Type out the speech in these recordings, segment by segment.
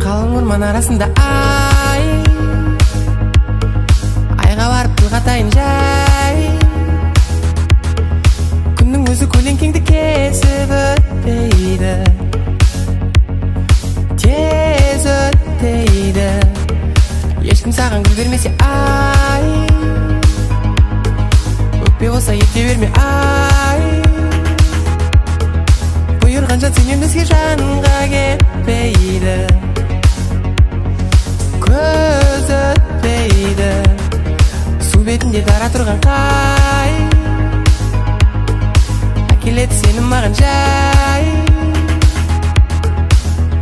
Қалың орман арасында айға барып тіл қатайын жай, күннің өзі көлеңкеңді кесіп өтпейді, тез өтпейді. Ешкім саған гүл бермесе өкпе болса ете берме бұйырған жан сенен өзге жанға кетпейді, көз өтпейді. Су бетінде дара тұрған қай әкеледі сені маған жай,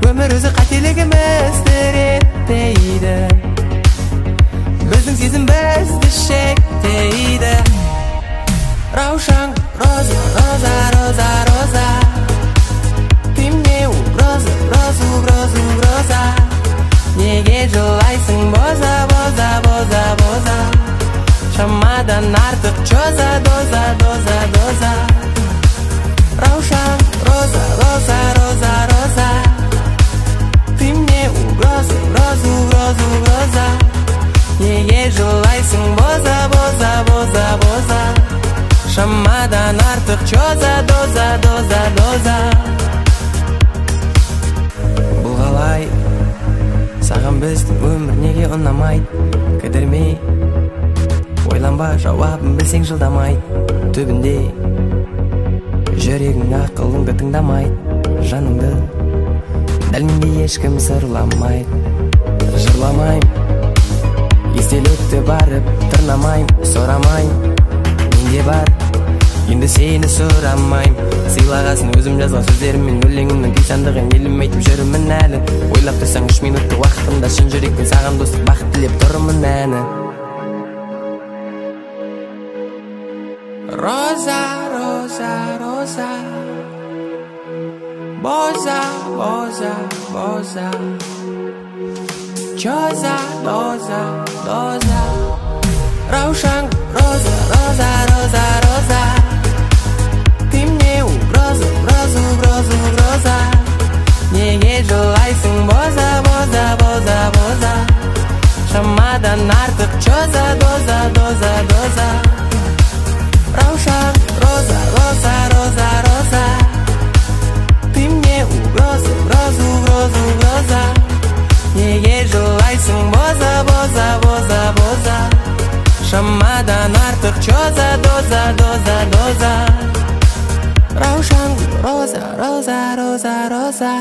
өмір өзі қателігімізді реттейді, біздің сезім бізді шектейді. Раушан, роза, роза, роза, роза, ты мне угроза, угроза, угроза, угроза. Неге жылайсың боза, боза, боза, боза, шамадан артық чоза, доза, доза, доза. Раушан, роза, роза, роза, роза, ты мне угроза, угроза, угроза, угроза. Неге жылайсың боза, боза, боза, боза, шамадан артық чоза, доза, доза, доза. Бұл қалай саған біздің өмір неге ұнамайды, кідірмей ойланба, жауабын білсең жылдамайды, түбінде жүрегің ақылыңды тыңдамайды, жаныңды дәл мендей ешкім сырламайды. Жырламайым, естелікті барып тырнамайым, сұрамайым, менде бар енді сені сұрамайым. Сыйлағасын өзім жазған сөздеріммен, өлеңімнің күйсандығын елімейтіп жүрмін әлі. Ойлап тұрсаң 3 минуттық уақытымда шын жүректен саған достық бақыт тілеп тұрмын әні. Роза, роза, роза, боза, боза, боза, чоза, доза, доза. Раушан, роза, роза, роза, роза, ты мне угроза, угроза, угроза, угроза. Неге жылайсың боза, боза, боза, боза, шамадан артық чоза, доза, доза, доза. Раушан, роза, роза, роза, роза, ты мне угроза, угроза, угроза, угроза. Неге жылайсың боза, боза, боза, боза, шамадан артық чоза, доза, доза, доза. Раушан, роза, роза, роза, роза.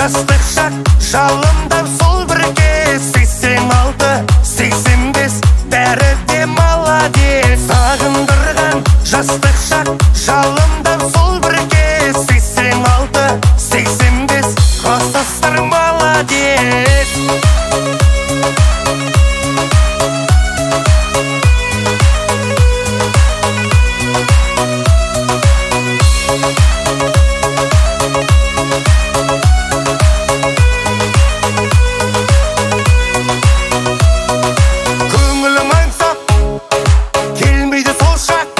Жастық шақ жалындап сол бірге 86, 85 бәрі де молодец. Сағындырған жастық шақ жалындап сол бірге 86, 85 қостастар молодец. Көңілім аңсап келмейді сол шақ,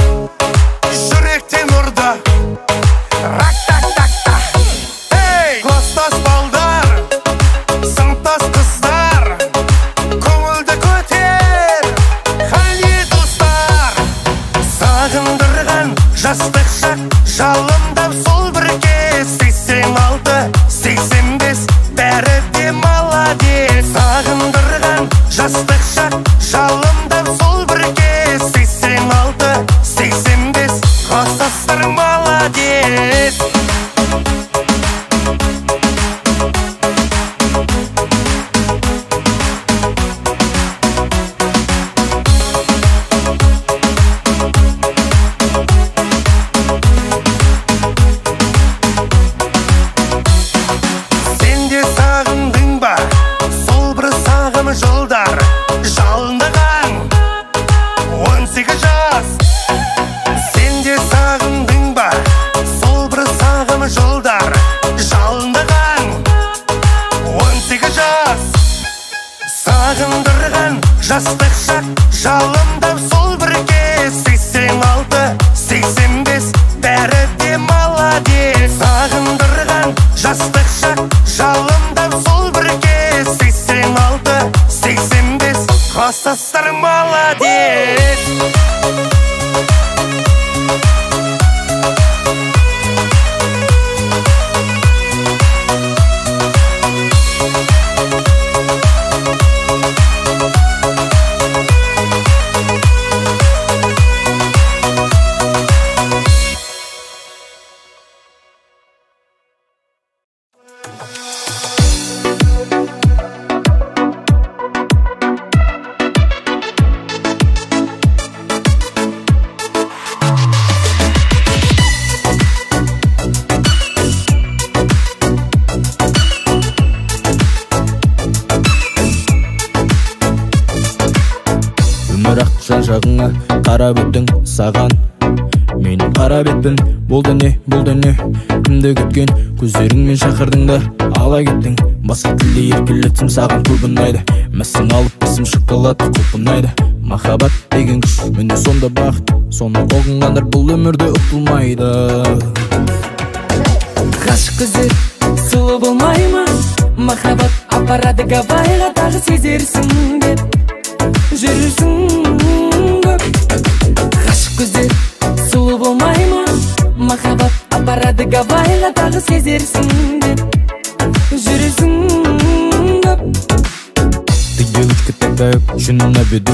жалындап сол бір кез 86, 85 бәрі де молодец. Сағындырған жастық шақ жалындап сол бір кез 86, 85 қосастыр молодец. Жылдар жалындаған 18 жас. Сен де сағындың ба сол бір сағым жылдар жалындаған 18 жас. Сағындырған жастық шақ жалындап сол бір кез 86, 85 бәрі де молодец. Сағындырған жастық шақ жалындап сол бір кез 86, 85 қосастыр молодец. Жан-жағыңа қарап өттің саған менің қарап етпін. Болды не кімді күткен көздеріңмен шақырдың да ала кеттің. Басқа тілде еркелетсем саған көп ұнайды. Мәссің алып бесім шоколад көп ұнайды. Махаббат деген күш міне сонда бақыт, соны ұғынғандар бұл өмірде ұтылмайды. Ғашық көздер сұлу болмай ма? Махаббат апарады Гавайға, тағы сезерсің деп жүрсің көп. Ғашық көздер сұлу болмай ма? Махаббат апарады Гавайға, тағы сезерсің деп жүрсің көп. Ты девочка такая, очень на виду.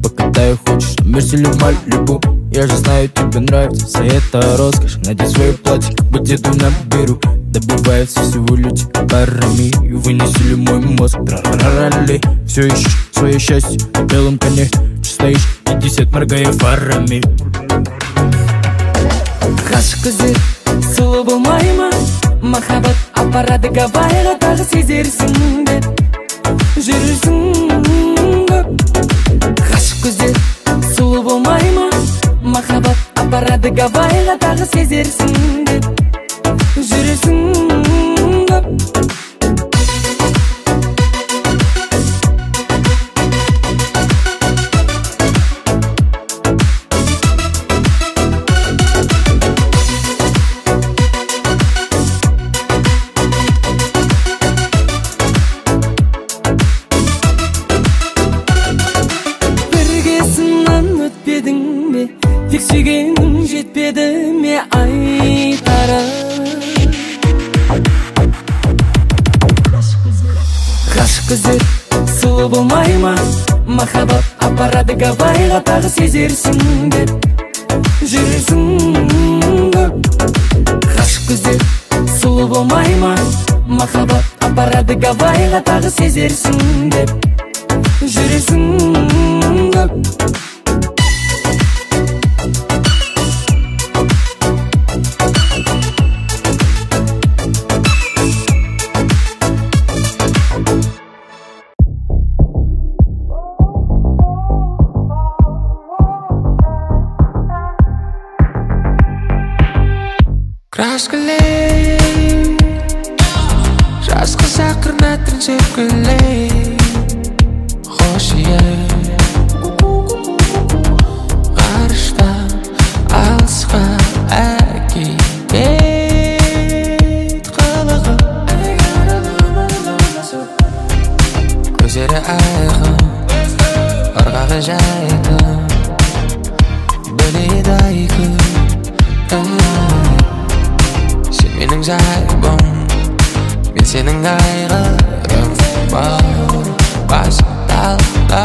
Покатаю, хочешь, мерсилю Малибу. Я же знаю, тебе нравится вся эта роскошь. Надень свое платье, как бы деду наберу. Добивается всего лишь парами. И вынесли мой мозг, трарарали. Все ищешь свое счастье на белом коне. Стоишь 50 моргая фарами. Ғашық көздер сұлу болмай ма? Махаббат апарады Гавайға, тағы сезерсің деп жүрсің көп. Ғашық көздер сұлу болмай ма? Махаббат апарады Гавайға, тағы сезерсің деп жүрсің көп. Тек сүйгенің жетпеді ме айтарым? Ғашық көздер сұлу болмай ма? Махаббат апарады Гавайға, тағы сезерсің деп жүрсің көп. Ғашық көздер сұлу болмай ма? Махаббат апарады Гавайға, тағы сезерсің деп жүрсің көп. Краскалей, жазғы сақырын әттірін сепкілей. Хош ие ғарыштан алысқа әкетет қылығы. Көздері айқын, ырғағы жайқын, біледі айқын. зайбым, мен сенің айғырым бас талда.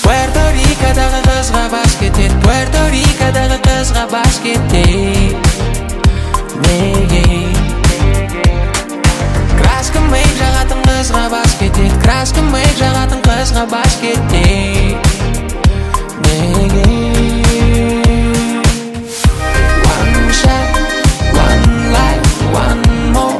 Puerto Rico'дағы қызға бас кетеді, Puerto Rico'дағы қызға бас кетеді. Неге? Краска мейк жағатын қызға бас кетеді, краска мейк жағатын қызға бас кетеді. Неге? One shot, one life, one more.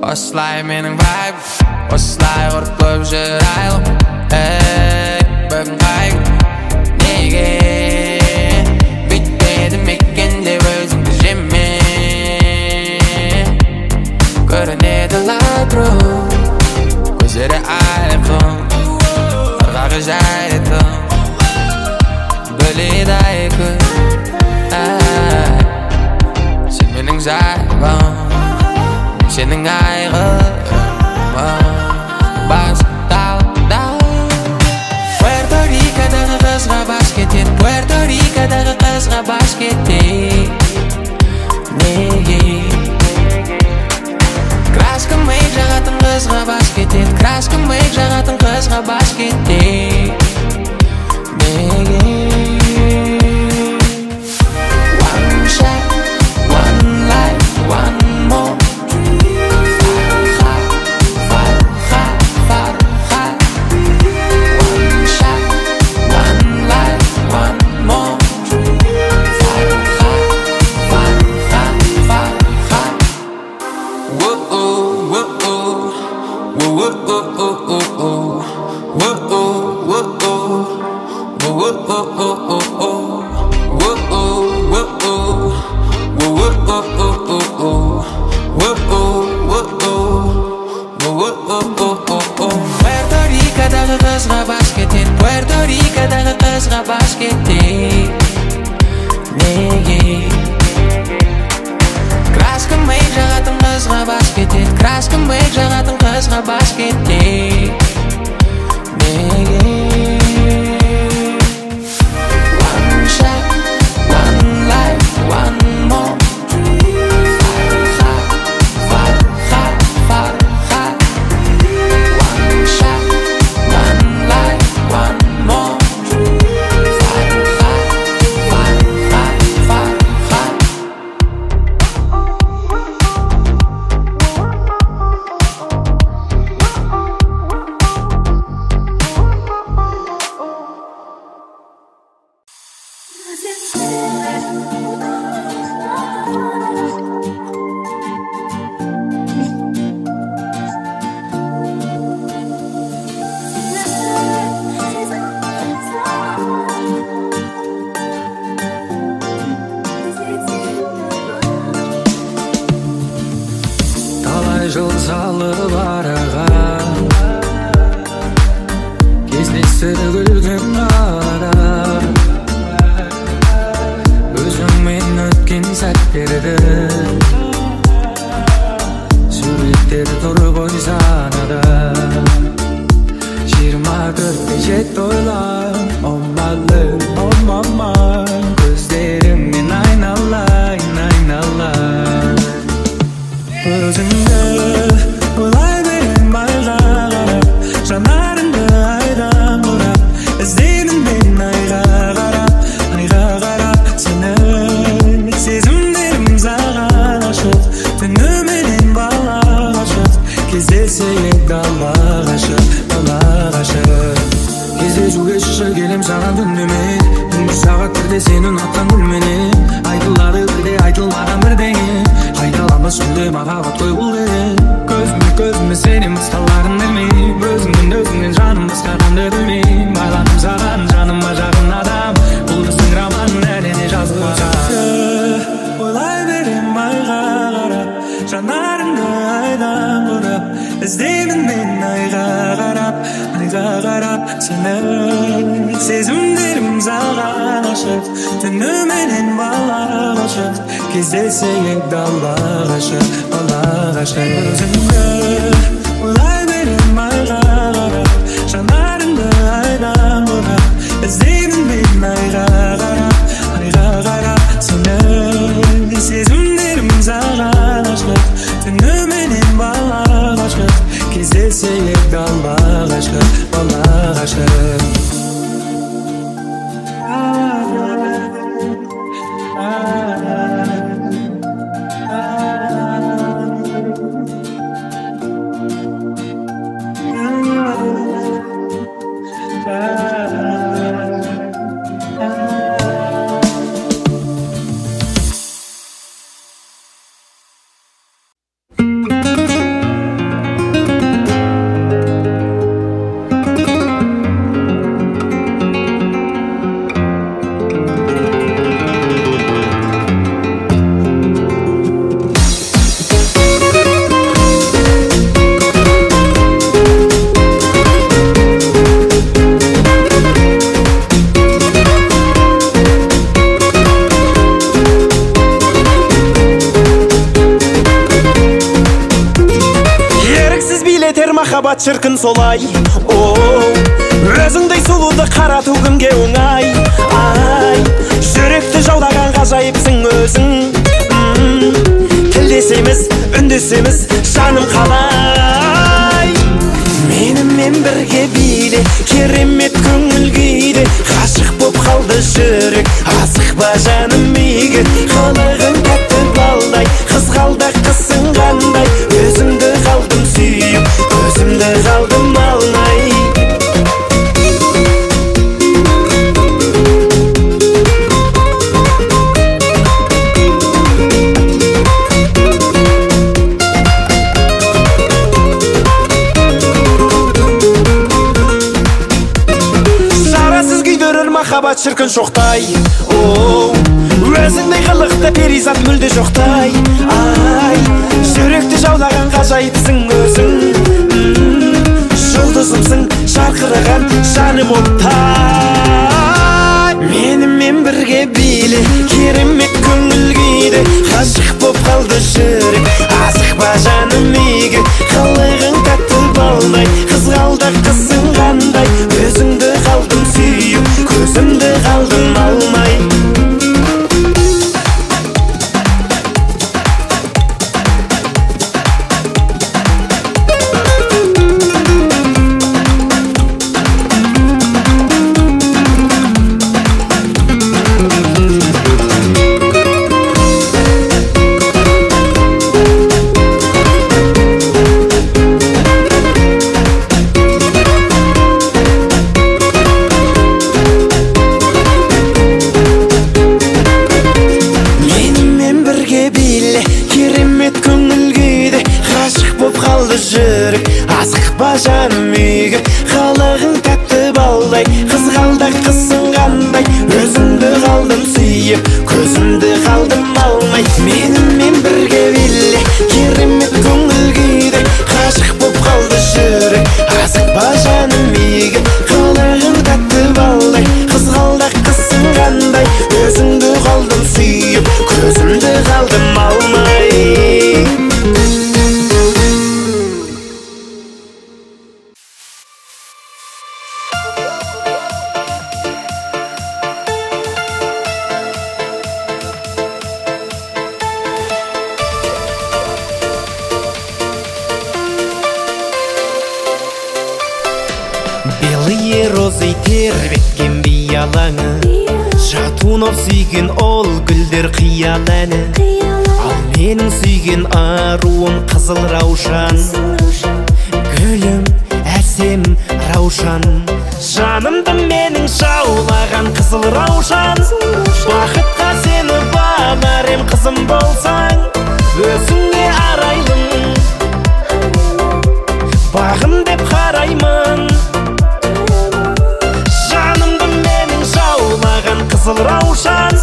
Осылай менің вайб, осылай ұрып көп жүр айлым. Бүгін қайғым неге бүйтпедім екен деп өзіңді жеме. Көрінеді лайбро, көздері айқын, ырғағы жайдым, біледі айқын. Сен менің зайбым, сенің айғырым бас талда. Puerto Rico'дағы қызға бас кетеді, Puerto Rico'дағы қызға бас кетеді. Неге? Краска мейк жағатын қызға бас кетеді, краска мейк жағатын қызға бас кетеді. Неге? One shot, one life, one more. Puerto Rico'дағы қызға бас кетеді, Puerto Rico'дағы қызға бас кетеді. Неге? Краска мейк жағатын қызға бас кетеді, краска мейк жағатын қызға бас кетеді. Неге? One shot, one life, one more. Жыл салып араған кездесіп күлген ара, өзіңмен өткен сәттерді суреттер тұр ғой санада. 24-те жетті ойлам, oh my love, oh my mind. Көздеріңмен айналайын, айналайын. Өзіңді ойлай берем айға қарап, жанарыңды айдан бұрап, іздеймін мен айға қарап, сені сезімдерім саған ашық, түніменен бала ғашық, кездесейік дала ғашық. Кездесуге шышы келем саған түнімен, түнгі сағат бірде сенің атқан гүлменен, айтылады бірде айтылмаған бірдеңе, қайталанбас сүлде махаббат қой бұл дене. Көзіме сенен басқаларын ілмеймін, өзіңнен жаным басқадан білмеймін. Байландым саған жаныма жақын адам, бұл біздің роман әлемде жазылған. Ойлай берем айға қарап, жанарыңды айдан бұрап, іздеймін мен айға қарап, сені сезімдерім саған ашық, Түніменен бала ғашық, кездесейік далда ғашық, бала ғашық. Түнгі олай берем айға қарап, жанарыңды айдан бұрап, іздеймін мен айға қарап, сені сезімдерім саған ашық. Түніменен бала ғашық, кездесейік далда ғашық, бала ғашық. Махаббат шіркін солай, өзіңдей сұлуды қарату кімге оңай. Ай, жүректі жаулаған ғажайыпсың өзің. Тілдесеміз, үндесеміз, жаным қалай. Менімен бірге биле, керемет көңіл күйде. Ғашық боп қалды жүрек, асықпа жаным мейге. Қылығың тәтті балдай, қызғалдақ қысың қандай. Өзіңді қалдым сүйіп, өзімді қалдым алмай. Шарасыз күйдірір махаббат шіркін шоқтай. Өзіңдей қылықты перизат мүлде жоқтай. Ай, жүректі жаулаған ғажайыпсың өзің. Жұлдызымсың жарқыраған жаным оттай. Менімен бірге биле, керемет көңіл күйде. Ғашық боп қалды жүрек, асықпа жаным мейге. Қылығың тәтті балдай, қызғалдақ қысың қандай. Өзіңді қалдым сүйіп, көзімді қалдым алмай. Жаным үйге, қалағың тәтті балдай, қызғалдақ қысың қандай. Өзімді қалдым сүйіп, көзімді қалдым алмай. Менімен бірге биле, керемет көңіл күйде. Ғашық боп қалды жүрек, асықпа жаным үйге. Қалағың тәтті балдай, қызғалдақ қысың қандай. Өзімді қалдым сүйіп, көзімді қалдым алмай. Белые розы тербеткен биялаңы, жатунов сүйген ол гүлдер қиял әні. Ал менің сүйген аруым қызыл раушан, гүлім әсем раушан. Жанымды менің жаулаған қызыл раушан. Бақытқа сені бағарым қызым болсаң, өзіңе арайлым, бағым деп қараймын. Қызыл раушан,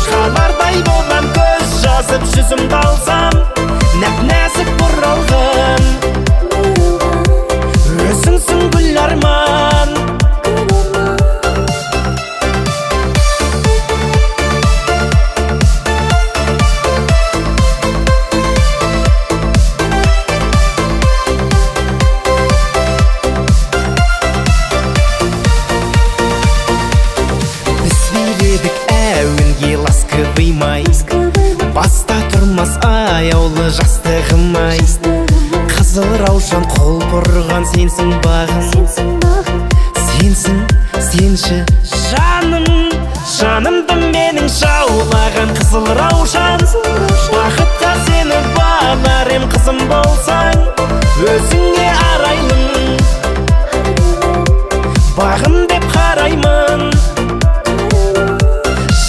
қалардай болам, көз жазып жүзімді алсам. Нәп-нәзік бұралғын, өзіңсің гүл арман. раушан, қол бұрған сенсің бағым, сенсің, сенші жаным, жанымды менің жаулаған қызыл раушан. Бақытқа сені бағар ем қызым болсаң, өзіңе арайлым, бағым деп қараймын.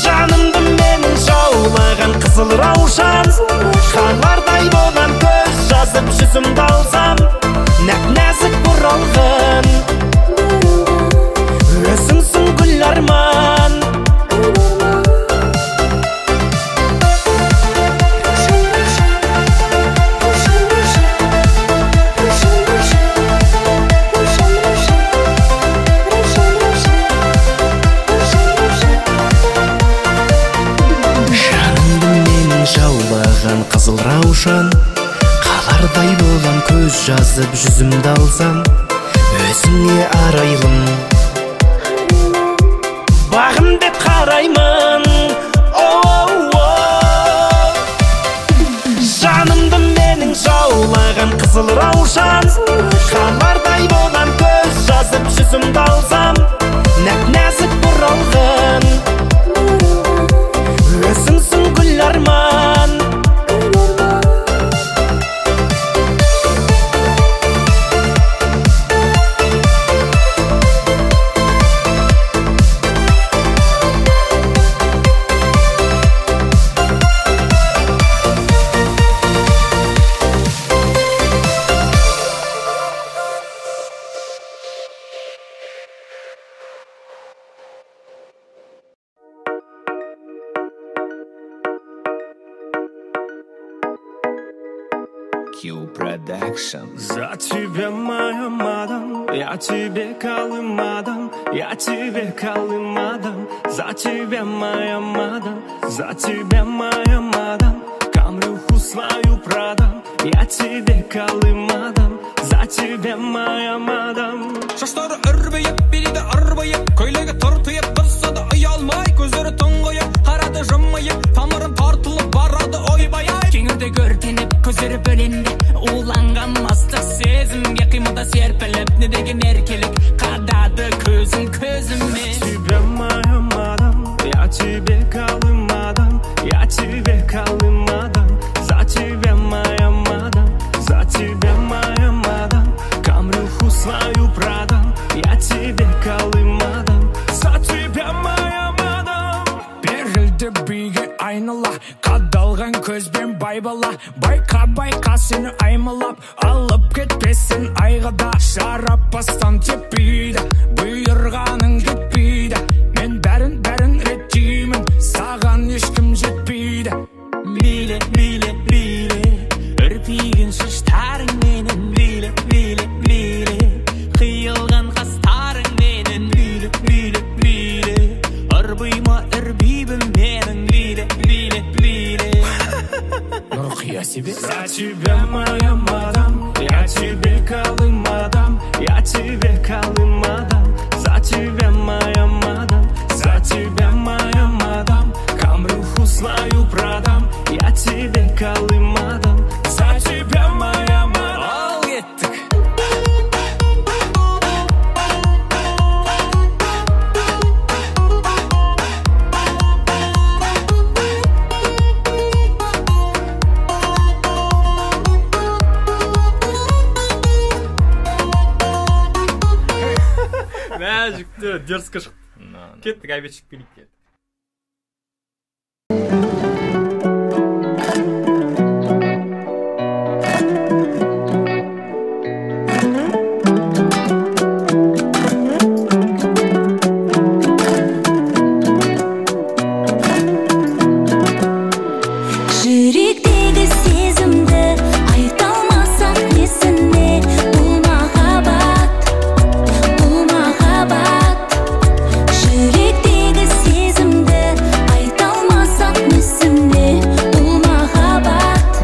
Жанымды менің жаулаған қызыл раушан, қарлардай болам көз жазып жүзімді алсам, нәп-нәзік бұралған өзіңсің гүл арман. Қызыл раушан, қалардай болам көз жазып жүзімді алсам, өзіңе арайлым, бағым деп қараймын. Жанымды менің жаулаған қызыл раушан, қалардай болам көз жазып жүзімді алсам, нәп-нәзік бұралған өзіңсің гүл арман. За тебя, моя мадам, я тебе Колым отдам, я тебе Колым отдам. За тебя, моя мадам, за тебя, моя мадам, камрюху свою продам, я тебе Колым отдам. За тебя, моя мадам. Шаштары үрбейіп, береді ырбайып, көйлегі тыртайып, тұрса да ұялмай, көздері тұңғайып, қарады жымайып, тамырын тартылып барады ойбай-ай. Кеңірде көркеніп, көздері бөленді, уланған мастық сезімге, қимылда серпіліп, не деген еркелік қадады көзім көзіме. За тебя, моя мадам, я тебе Колым отдам, я тебе Колым отдам. За тебя, моя мадам, за тебя, моя мадам, камрюху свою продам, я тебе Колым отдам. За тебя, моя мадам. Берілді биге айнала, қадалған көзбен байбала, байқа сені аймалап, алып кетпесін айғада. Шарапастан теппейді, бұйырғаның кетпейді, мен бәрін реттеймін, саған ешкім жетпейді. Мейлі, мейлі, мейлі, үрпиген шаштарың менің, мейлі, мейлі, мейлі, қиылған қастарың менің, мейлі, мейлі, мейлі, ырбима үрбейбін менің, мейлі, мейлі, мейлі. Нұрқия себе. За тебя, моя мадам, я тебе Колым отдам, я тебе Колым отдам. За тебя, моя мадам, за тебя, моя мадам, камрюху свою продам, я тебе Колым отдам. За тебя, моя мадам. Ал кеттік. Мәжікті, дерзкі шықты. Кеттік, әбетшік билік кеттік. Жүректегі сезімді айта алмасақ несіне, бұл махаббат, бұл махаббат. Жүректегі сезімді айта алмасақ несіне, бұл махаббат,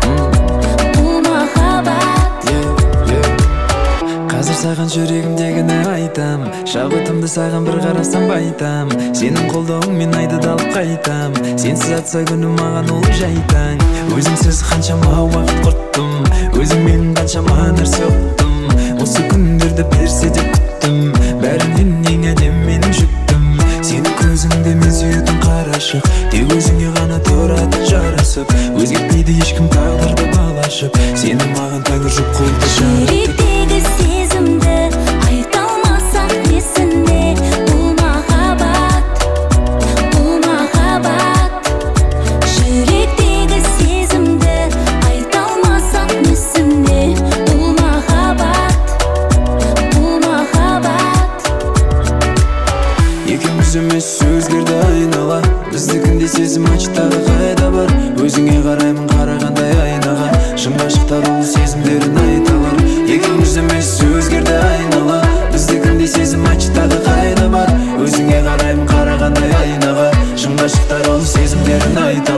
бұл махаббат. Қазір саған жүрегімдегіні айтам, шабытымды саған бір қарасам байтам, сенің қолдауыңмен айды далып қайтам, сенсіз атса күнім маған ол жайтаң. Өзіңсіз қаншама уақыт құрттым, өзің менің қаншама нәрсе ұқтым. Осы күндерді берсе деп күттім, бәрінен ең әдем менің жүктім. Сені көзіңде мен сүйетін қарашық, тек өзіңе ғана тұрады жарасып. Өзгертпейді ешкім тағдырды балашып, сені маған тәңір жұп қолды жаратып. Жүректегі сезімді айта алмасақ несіне, бұл махаббат, бұл махаббат. Жүректегі сезімді айта алмасақ несіне, бұл махаббат, бұл махаббат. Екеуміз емес өзгерді айнала, біздікінде сезім ачтағы қайда бар. Өзіңе қараймын қарағандай айнаға, шын ғашықтар ол сезімдерін айталар. Екеуміз емес өзгерді айнала, біздікінде сезім ачтағы қайда бар. Өзіңе қараймын қарағандай айнаға, шын ғашықтар ол сезімдерін айталар.